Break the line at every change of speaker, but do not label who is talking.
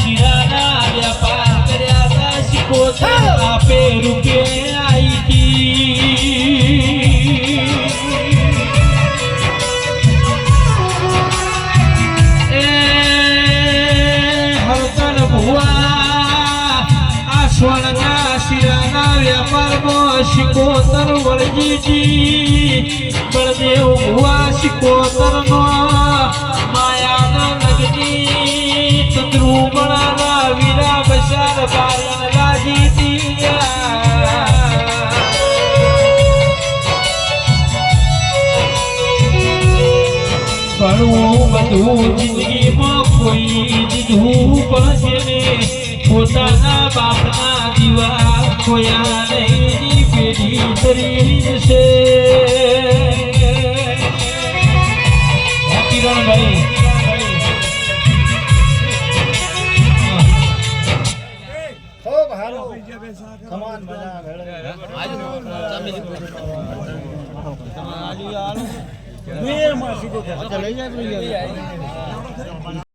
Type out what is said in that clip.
શિરાના વ્યાપાર કર્યા હતા શિકોતર આપે રૂપે આવી હરતન ભુવા આ સ્વર્ણના શિરાના વ્યાપારમાં શિકોતર વળજીજી બળદેવ ભુવા શિકોતરનો માયાના નગની તદ્રુમણા વીરા બશાર બારણ લાજી ઘણું બધું જિંદગીમાં કોઈ દીધું પણ છે પોતાના બાપના દીવા ખોયા નહીં પેઢી તરી જશે કિરણભાઈ
લઈ જાય